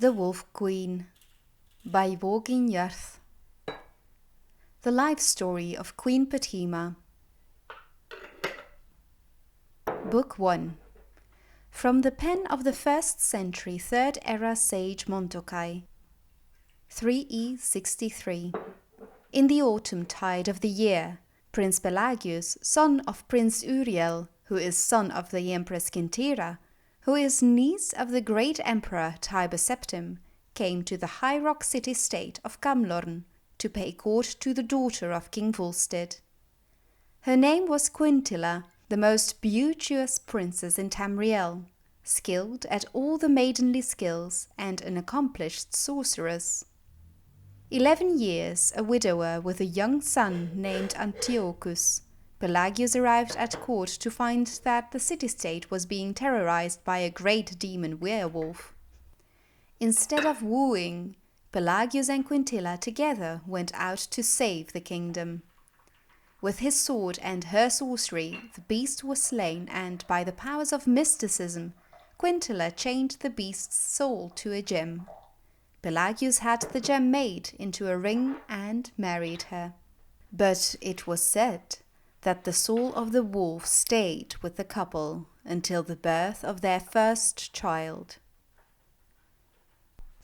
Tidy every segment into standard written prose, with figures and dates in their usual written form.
The Wolf Queen by Walking Yarth. The Life Story of Queen Potema. Book 1. From the pen of the 1st century 3rd era sage Montokai. 3E63. In the autumn tide of the year, Prince Pelagius, son of Prince Uriel, who is son of the Empress Quintera, who is niece of the great emperor Tiber Septim, came to the high rock city-state of Camlorn to pay court to the daughter of King Volstead. Her name was Quintilla, the most beauteous princess in Tamriel, skilled at all the maidenly skills and an accomplished sorceress. 11 years a widower with a young son named Antiochus, Pelagius arrived at court to find that the city-state was being terrorized by a great demon werewolf. Instead of wooing, Pelagius and Quintilla together went out to save the kingdom. With his sword and her sorcery, the beast was slain, and by the powers of mysticism, Quintilla chained the beast's soul to a gem. Pelagius had the gem made into a ring and married her. But it was said that the soul of the wolf stayed with the couple until the birth of their first child.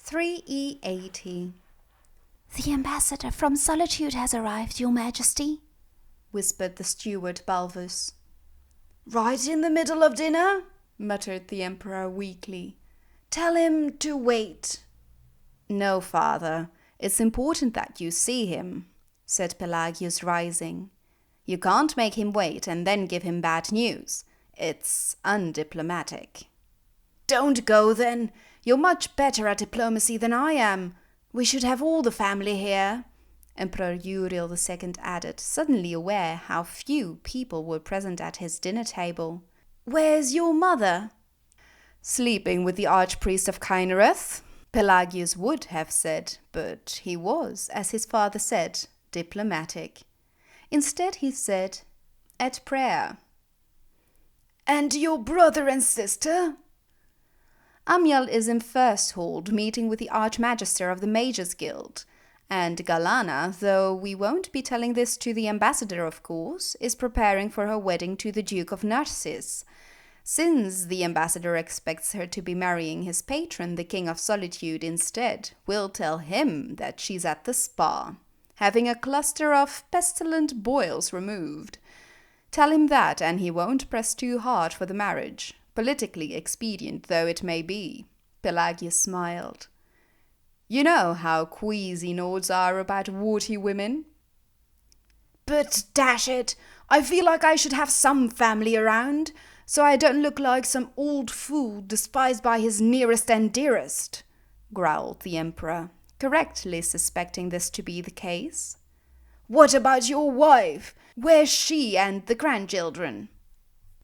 3E80. "The ambassador from Solitude has arrived, Your Majesty," whispered the steward Balvus. "Right in the middle of dinner?" muttered the emperor weakly. "Tell him to wait." "No, father, it's important that you see him," said Pelagius, rising. "You can't make him wait and then give him bad news. It's undiplomatic." "Don't go then. You're much better at diplomacy than I am. We should have all the family here," Emperor Uriel II added, suddenly aware how few people were present at his dinner table. "Where's your mother?" "Sleeping with the archpriest of Kynareth," Pelagius would have said, but he was, as his father said, diplomatic. Instead he said, "At prayer." "And your brother and sister?" "Amiel is in First Hold, meeting with the Archmagister of the Mages Guild, and Galana, though we won't be telling this to the ambassador, of course, is preparing for her wedding to the Duke of Narcissus, since the ambassador expects her to be marrying his patron, the King of Solitude, instead. We'll tell him that she's at the spa, having a cluster of pestilent boils removed. Tell him that, and he won't press too hard for the marriage, politically expedient though it may be." Pelagius smiled. "You know how queasy Nords are about warty women." "But dash it, I feel like I should have some family around, so I don't look like some old fool despised by his nearest and dearest," growled the emperor, correctly suspecting this to be the case. "What about your wife? Where's she and the grandchildren?"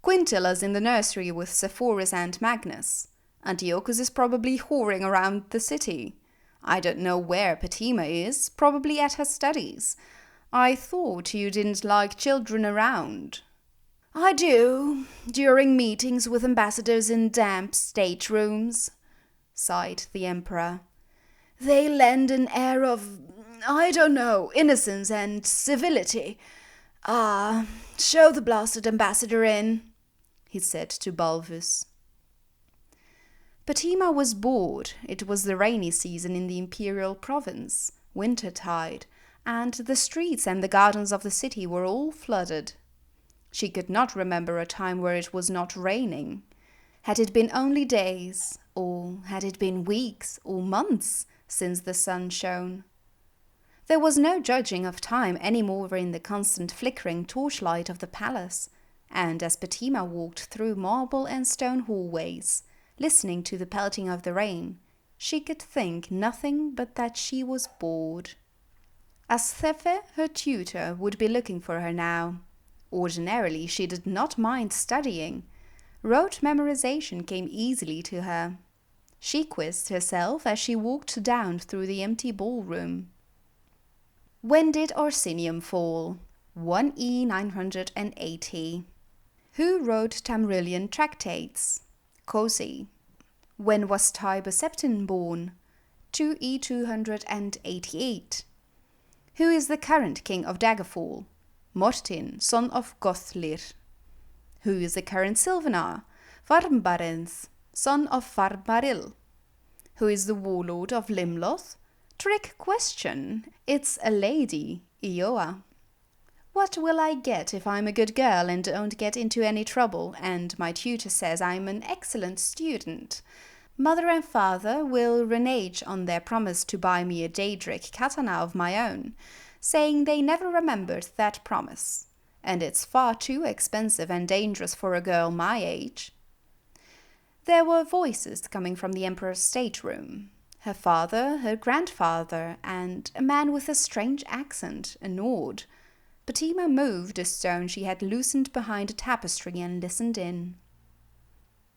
"Quintilla's in the nursery with Sepphoris and Magnus. Antiochus is probably whoring around the city. I don't know where Potema is, probably at her studies. I thought you didn't like children around." "I do, during meetings with ambassadors in damp staterooms," sighed the emperor. "They lend an air of, I don't know, innocence and civility. Ah, show the blasted ambassador in," he said to Balvus. Potema was bored. It was the rainy season in the imperial province, wintertide, and the streets and the gardens of the city were all flooded. She could not remember a time where it was not raining. Had it been only days, or had it been weeks or months since the sun shone? There was no judging of time any more in the constant flickering torchlight of the palace, and as Potema walked through marble and stone hallways, listening to the pelting of the rain, she could think nothing but that she was bored. Asthefe, her tutor, would be looking for her now. Ordinarily, she did not mind studying. Rote memorization came easily to her. She quizzed herself as she walked down through the empty ballroom. When did Orsinium fall? 1E980. Who wrote Tamrielian tractates? Cosi. When was Tiber Septim born? to E288. Who is the current king of Daggerfall? Mortin, son of Gothlir. Who is the current Sylvanar? Varmbarens, son of Varmaril. Who is the warlord of Limloth? Trick question. It's a lady, Ioa. What will I get if I'm a good girl and don't get into any trouble, and my tutor says I'm an excellent student? Mother and father will renege on their promise to buy me a Daedric katana of my own, saying they never remembered that promise, and it's far too expensive and dangerous for a girl my age. There were voices coming from the Emperor's stateroom. Her father, her grandfather, and a man with a strange accent, a Nord. Potema moved a stone she had loosened behind a tapestry and listened in.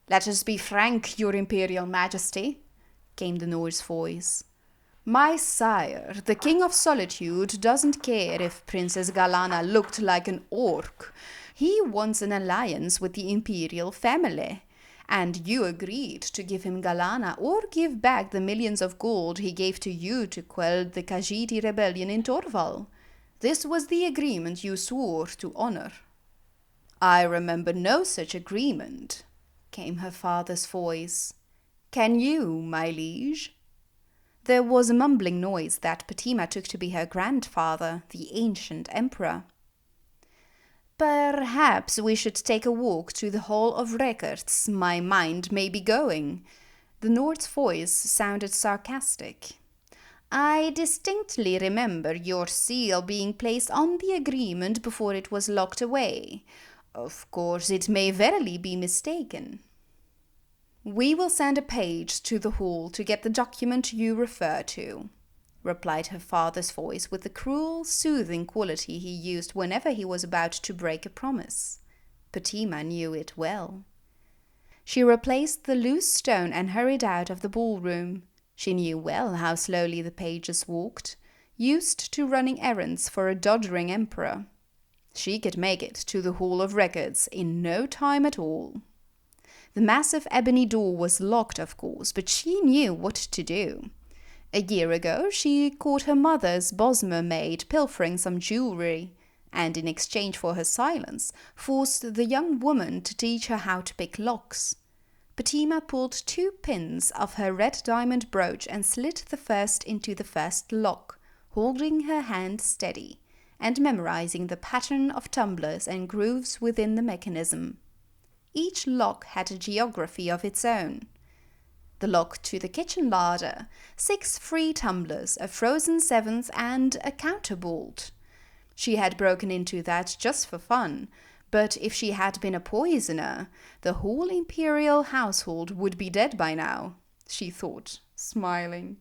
"Let us be frank, your Imperial Majesty," came the Nord's voice. "My sire, the King of Solitude, doesn't care if Princess Galana looked like an orc. He wants an alliance with the Imperial family. And you agreed to give him Galana or give back the millions of gold he gave to you to quell the Khajiit rebellion in Torval. This was the agreement you swore to honor." "I remember no such agreement," came her father's voice. "Can you, my liege?" There was a mumbling noise that Potema took to be her grandfather, the ancient emperor. "Perhaps we should take a walk to the Hall of Records. My mind may be going." The Nord's voice sounded sarcastic. "I distinctly remember your seal being placed on the agreement before it was locked away. Of course, it may verily be mistaken." "We will send a page to the hall to get the document you refer to," replied her father's voice with the cruel, soothing quality he used whenever he was about to break a promise. Potema knew it well. She replaced the loose stone and hurried out of the ballroom. She knew well how slowly the pages walked, used to running errands for a doddering emperor. She could make it to the Hall of Records in no time at all. The massive ebony door was locked, of course, but she knew what to do. A year ago, she caught her mother's Bosmer maid pilfering some jewelry, and in exchange for her silence, forced the young woman to teach her how to pick locks. Potema pulled 2 pins of her red diamond brooch and slid the first into the first lock, holding her hand steady, and memorizing the pattern of tumblers and grooves within the mechanism. Each lock had a geography of its own. The lock to the kitchen larder, 6 free tumblers, a frozen 7th, and a counterbolt. She had broken into that just for fun, but if she had been a poisoner, the whole imperial household would be dead by now, she thought, smiling.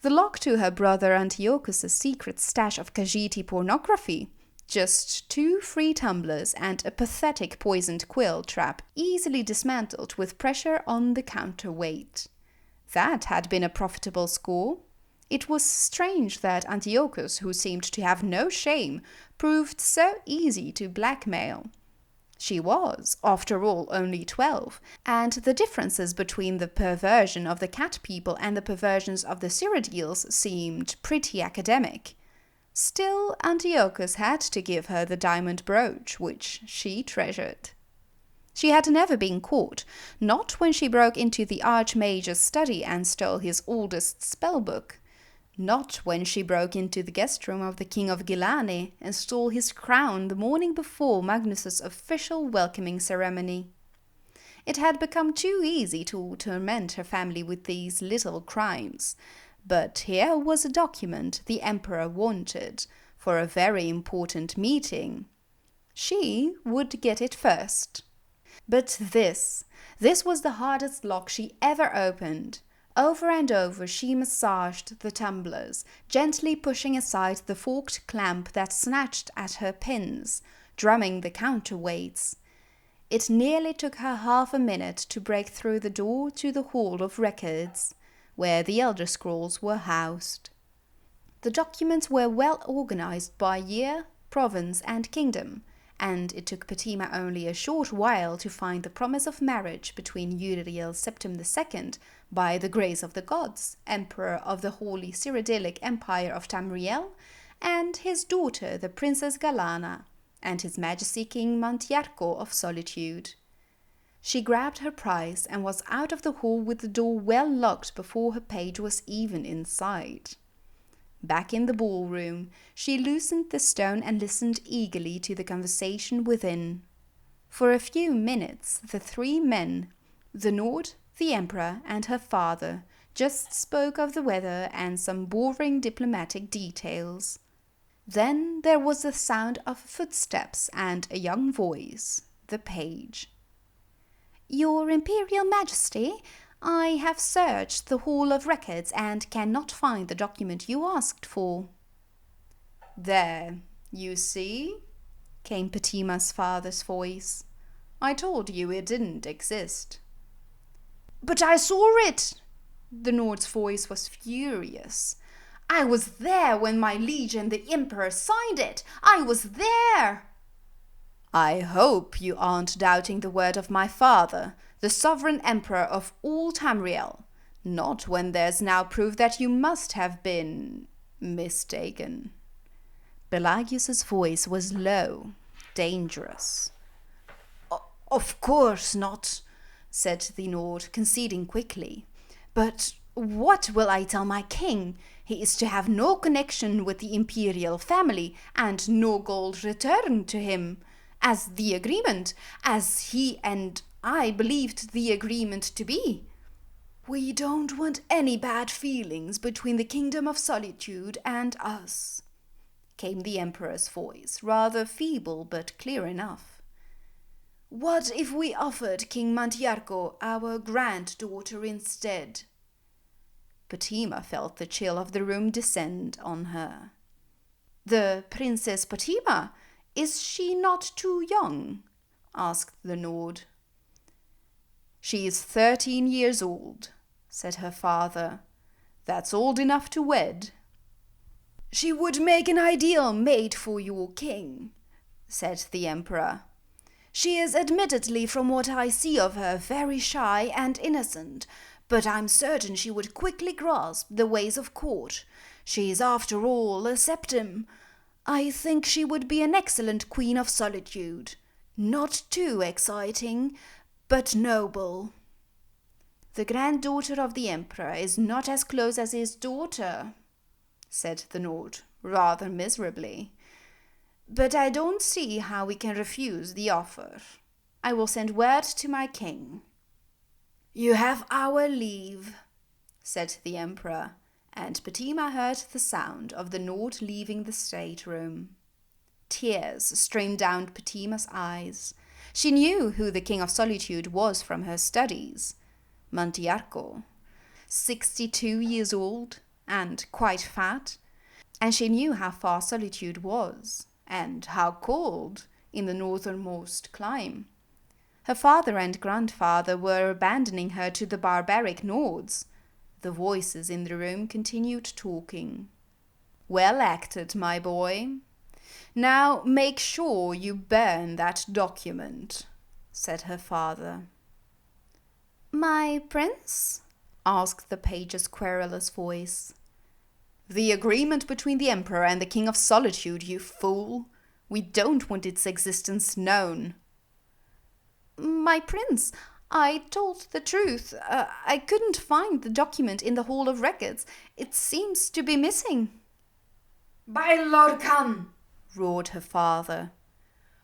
The lock to her brother Antiochus's secret stash of Khajiit pornography, just 2 free tumblers and a pathetic poisoned quill trap easily dismantled with pressure on the counterweight. That had been a profitable score. It was strange that Antiochus, who seemed to have no shame, proved so easy to blackmail. She was, after all, only 12, and the differences between the perversion of the cat people and the perversions of the Cyrodiils seemed pretty academic. Still, Antiochus had to give her the diamond brooch, which she treasured. She had never been caught, not when she broke into the Archmage's study and stole his oldest spellbook, not when she broke into the guest room of the King of Gilane and stole his crown the morning before Magnus's official welcoming ceremony. It had become too easy to torment her family with these little crimes. But here was a document the Emperor wanted for a very important meeting. She would get it first. But this was the hardest lock she ever opened. Over and over she massaged the tumblers, gently pushing aside the forked clamp that snatched at her pins, drumming the counterweights. It nearly took her half a minute to break through the door to the Hall of Records, where the Elder Scrolls were housed. The documents were well organized by year, province, and kingdom, and it took Potema only a short while to find the promise of marriage between Uriel Septim II, by the grace of the gods, Emperor of the Holy Cyrodiilic Empire of Tamriel, and his daughter, the Princess Galana, and His Majesty King Mantiarco of Solitude. She grabbed her prize and was out of the hall with the door well locked before her page was even inside. Back in the ballroom, she loosened the stone and listened eagerly to the conversation within. For a few minutes, the three men, the Nord, the Emperor, and her father, just spoke of the weather and some boring diplomatic details. Then there was the sound of footsteps and a young voice, the page. Your Imperial Majesty, I have searched the Hall of Records and cannot find the document you asked for. There, you see, came Potema's father's voice. I told you it didn't exist. But I saw it! The Nord's voice was furious. I was there when my liege and the Emperor signed it. I was there! I hope you aren't doubting the word of my father, the sovereign emperor of all Tamriel, not when there's now proof that you must have been mistaken. Pelagius's voice was low, dangerous. Of course not, said the Nord, conceding quickly. But what will I tell my king? He is to have no connection with the imperial family and no gold returned to him, as the agreement, as he and I believed the agreement to be. We don't want any bad feelings between the Kingdom of Solitude and us, came the Emperor's voice, rather feeble but clear enough. What if we offered King Mantiarco our granddaughter instead? Potema felt the chill of the room descend on her. The Princess Potema, is she not too young? Asked the Nord. She is 13 years old, said her father. That's old enough to wed. She would make an ideal mate for your king, said the Emperor. She is admittedly, from what I see of her, very shy and innocent, but I'm certain she would quickly grasp the ways of court. She is, after all, a Septim. I think she would be an excellent Queen of Solitude. Not too exciting, but noble. The granddaughter of the Emperor is not as close as his daughter, said the Nord, rather miserably. But I don't see how we can refuse the offer. I will send word to my king. You have our leave, said the Emperor, and Potema heard the sound of the Nord leaving the stateroom. Tears streamed down Potema's eyes. She knew who the King of Solitude was from her studies. Mantiarco, 62 years old and quite fat, and she knew how far Solitude was, and how cold in the northernmost clime. Her father and grandfather were abandoning her to the barbaric Nords. The voices in the room continued talking. Well acted, my boy. Now make sure you burn that document, said her father. My prince? Asked the page's querulous voice. The agreement between the Emperor and the King of Solitude, you fool. We don't want its existence known. My prince, I told the truth. I couldn't find the document in the Hall of Records. It seems to be missing. By Lorcan, roared her father.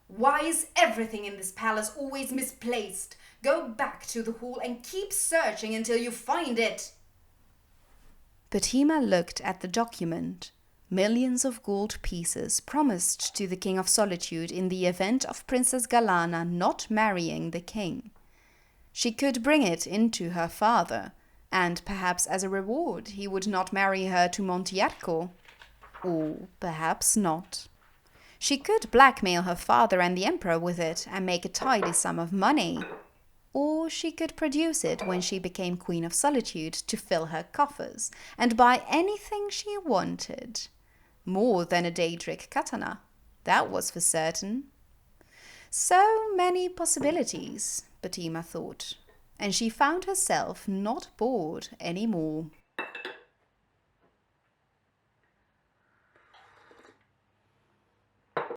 Why is everything in this palace always misplaced? Go back to the hall and keep searching until you find it. Potema looked at the document. Millions of gold pieces promised to the King of Solitude in the event of Princess Galana not marrying the king. She could bring it into her father, and perhaps as a reward he would not marry her to Mantiarco. Or perhaps not. She could blackmail her father and the Emperor with it and make a tidy sum of money. Or she could produce it when she became Queen of Solitude to fill her coffers and buy anything she wanted. More than a Daedric katana, that was for certain. So many possibilities, Potema thought, and she found herself not bored anymore.